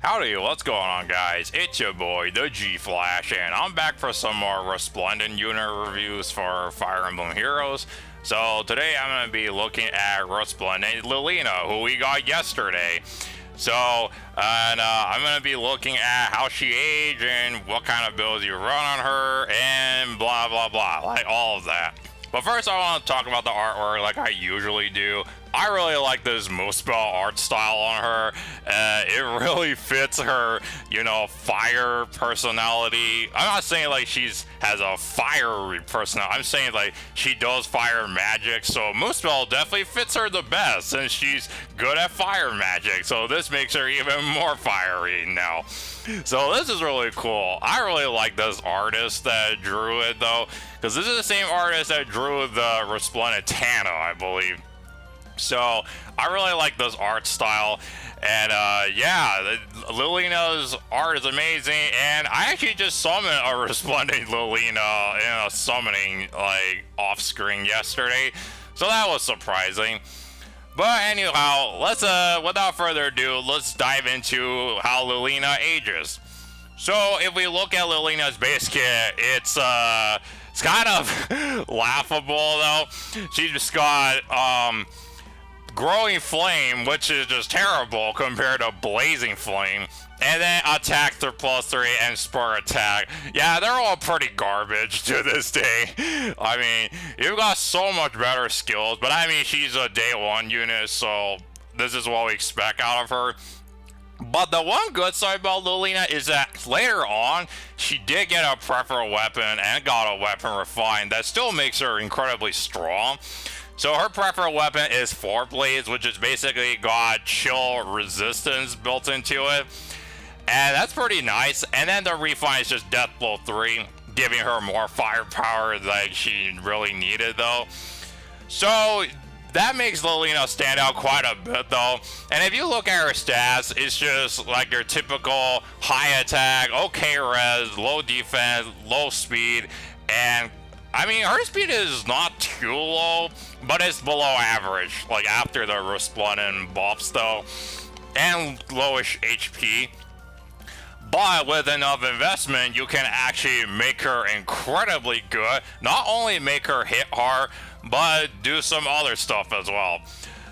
Howdy, what's going on, guys? It's your boy, the G-Flash, and I'm back for some more Resplendent unit reviews for Fire Emblem Heroes. So today I'm going to be looking at Resplendent Lillina, who we got yesterday. So, I'm going to be looking at how she aged and what kind of builds you run on her, and blah blah blah, like all of that. But first I want to talk about the artwork like I usually do. I really like this Muspel art style on her. It really fits her, fire personality. I'm not saying like has a fiery personality. I'm saying like she does fire magic. So Muspel definitely fits her the best since she's good at fire magic. So this makes her even more fiery now. So this is really cool. I really like this artist that drew it though, because this is the same artist that drew the Resplendent Tana, I believe. So I really like this art style, and Lillina's art is amazing. And I actually just summoned a Resplendent Lillina in a summoning like off screen yesterday, so that was surprising. But anyhow, let's without further ado, let's dive into how Lillina ages. So if we look at Lillina's base kit, it's kind of laughable though. She just got Growing Flame, which is just terrible compared to Blazing Flame, and then Attack 3+3 and Spur Attack. Yeah, they're all pretty garbage to this day. I mean, you've got so much better skills, but I mean, she's a day 1 unit, so this is what we expect out of her. But the one good side about Lillina is that later on, she did get a preferred weapon and got a weapon refined that still makes her incredibly strong. So her preferred weapon is 4 Blades, which is basically got chill resistance built into it. And that's pretty nice. And then the refine is just Death Blow 3, giving her more firepower like she really needed though. So that makes Lillina stand out quite a bit though. And if you look at her stats, it's just like your typical high attack, okay res, low defense, low speed, and I mean, her speed is not too low, but it's below average, like after the Resplendent buffs though, and lowish HP. But with enough investment, you can actually make her incredibly good. Not only make her hit hard, but do some other stuff as well.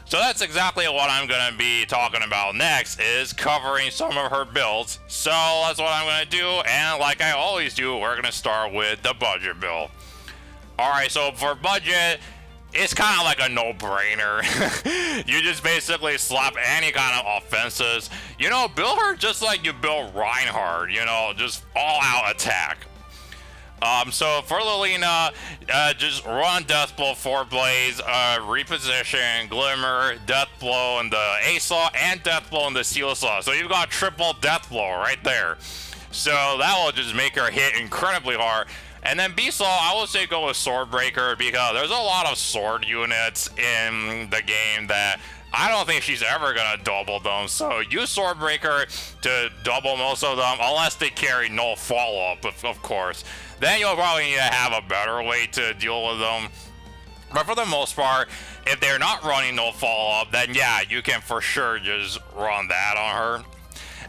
So that's exactly what I'm going to be talking about next, is covering some of her builds. So that's what I'm going to do, and like I always do, we're going to start with the budget build. Alright, so for budget, it's kind of like a no-brainer. You just basically slap any kind of offenses. Build her just like you build Reinhardt, just all-out attack. So for Lillina, just run Death Blow 4 Blades, reposition, Glimmer, Death Blow in the A-Slot, and Death Blow in the C-Slot. So you've got triple Death Blow right there. So that will just make her hit incredibly hard. And then B-Slot, I would say go with Swordbreaker, because there's a lot of sword units in the game that I don't think she's ever going to double them. So use Swordbreaker to double most of them, unless they carry no follow-up, of course. Then you'll probably need to have a better way to deal with them. But for the most part, if they're not running no follow-up, then yeah, you can for sure just run that on her.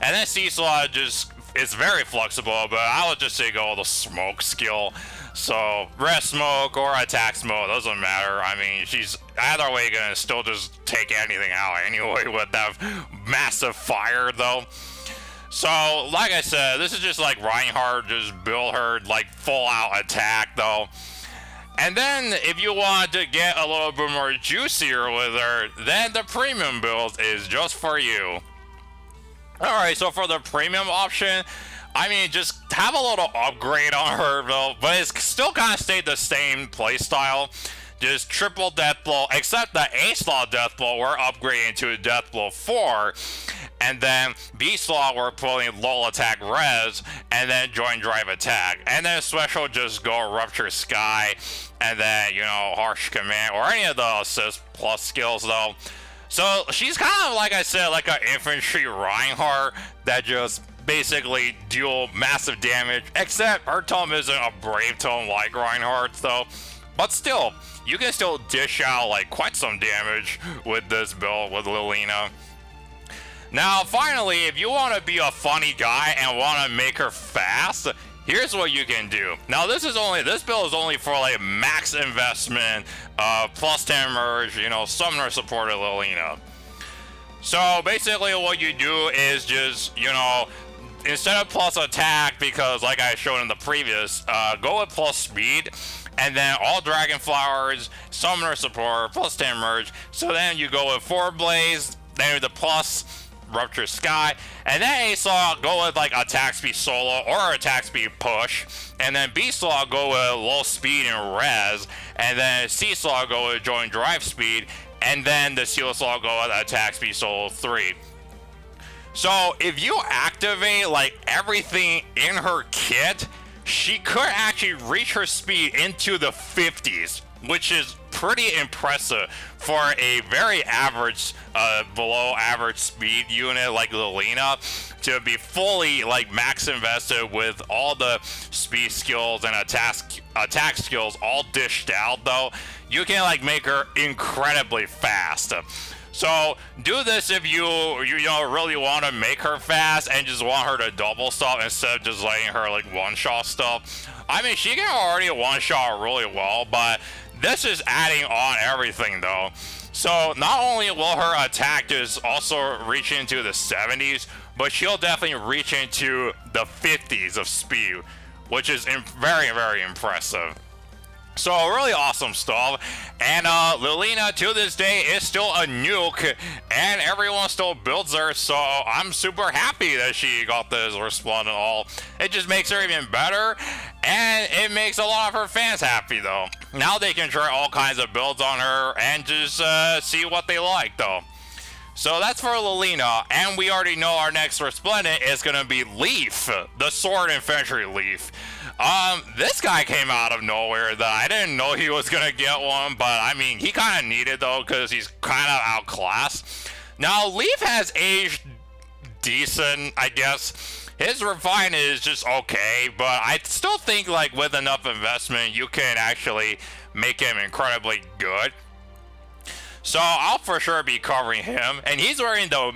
And then C-Slot it's very flexible, but I would just say go with the smoke skill. So rest smoke or attack smoke, doesn't matter. I mean, she's either way gonna still just take anything out anyway with that massive fire though. So like I said, this is just like Reinhardt, just build her like full out attack though. And then if you want to get a little bit more juicier with her, then the premium build is just for you. Alright, so for the premium option, I mean, just have a little upgrade on her though, but it's still kind of stayed the same playstyle. Just triple Death Blow, except the A-Slot Death Blow, we're upgrading to Death Blow 4. And then B-Slot, we're pulling low attack res, and then joint drive attack. And then special, just go Rupture Sky, and then, Harsh Command, or any of the assist plus skills though. So she's kind of, like I said, like an infantry Reinhardt that just basically deal massive damage, except her tome isn't a brave tome like Reinhardt's though. But still, you can still dish out like quite some damage with this build with Lillina. Now, finally, if you want to be a funny guy and want to make her fast, here's what you can do. Now, this build is only for like max investment, plus 10 merge, you know, summoner supported Lillina. So basically what you do is just, you know, instead of plus attack, because like I showed in the previous, go with plus speed, and then all dragon flowers, summoner support, plus 10 merge. So then you go with 4 blaze, then the plus rupture sky, and then A Slaw go with like attack speed solo or attack speed push, and then B Slaw go with low speed and res, and then C Slaw go with join drive speed, and then the Seal Slaw go with attack speed solo 3. So if you activate like everything in her kit, she could actually reach her speed into the 50s, which is pretty impressive for a very average, below average speed unit like Lillina to be fully like max invested with all the speed skills and attack skills all dished out. Though you can like make her incredibly fast. So do this if you know really want to make her fast and just want her to double stuff instead of just letting her like one-shot stuff. I mean, she can already one-shot really well, but this is adding on everything though. So not only will her attack just also reach into the 70s, but she'll definitely reach into the 50s of speed, which is very, very impressive. So really awesome stuff, and Lillina to this day is still a nuke, and everyone still builds her, so I'm super happy that she got this Resplendent all. It just makes her even better, and it makes a lot of her fans happy though. Now they can try all kinds of builds on her and just see what they like though. So that's for Lillina, and we already know our next Resplendent is going to be Leif, the Sword Infantry Leif. This guy came out of nowhere though. I didn't know he was going to get one, but I mean, he kind of needed though because he's kind of outclassed. Now, Leif has aged decent, I guess. His refine is just okay, but I still think like with enough investment, you can actually make him incredibly good. So I'll for sure be covering him, and he's wearing the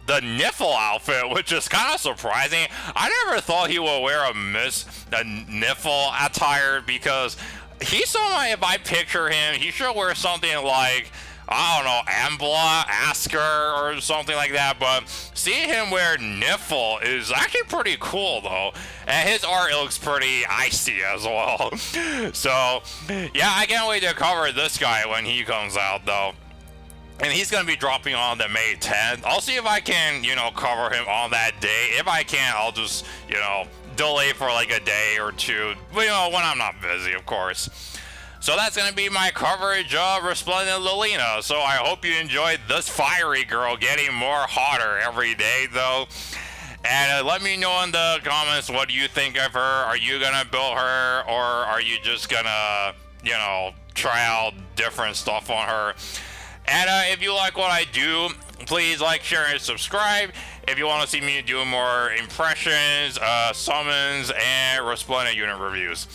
Niffle outfit, which is kind of surprising. I never thought he would wear a Niffle attire because he's someone, if I picture him, he should wear something like, I don't know, Ambla, Asker, or something like that, but seeing him wear Niffle is actually pretty cool though, and his art looks pretty icy as well. So yeah, I can't wait to cover this guy when he comes out though. And he's going to be dropping on the May 10th. I'll see if I can, you know, cover him on that day. If I can't, I'll just, you know, delay for like a day or two, you know, when I'm not busy, of course. So that's going to be my coverage of Resplendent Lillina. So I hope you enjoyed this fiery girl getting more hotter every day, though. And let me know in the comments, what do you think of her? Are you going to build her, or are you just going to, you know, try out different stuff on her? And if you like what I do, please like, share, and subscribe. If you want to see me do more impressions, summons, and Resplendent unit reviews.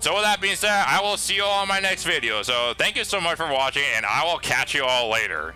So with that being said, I will see you all in my next video. So thank you so much for watching, and I will catch you all later.